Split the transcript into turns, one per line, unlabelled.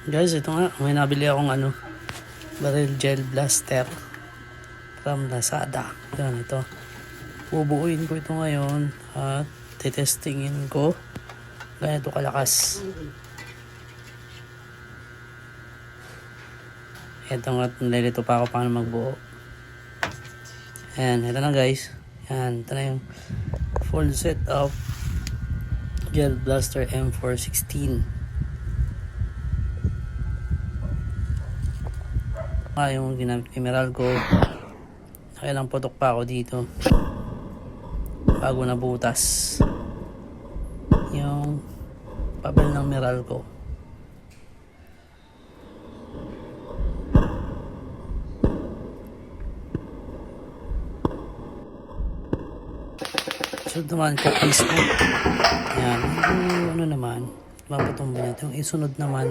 Guys, ito nga, may nabili akong barrel gel blaster from Lazada. Yan, ito. Bubuuin ko ito ngayon at titestingin ko ganito kalakas. Ito nga, nalilito pa ako paano magbuo. Ayan, ito na guys. Yan, ito na yung full set of gel blaster M416. Yung ginamit ni Meralco, nakailang putok pa ako dito bago nabutas yung papel ng Meralco. So naman cookies ko. Yan, ano naman, maputong ba ito? Yung isunod naman na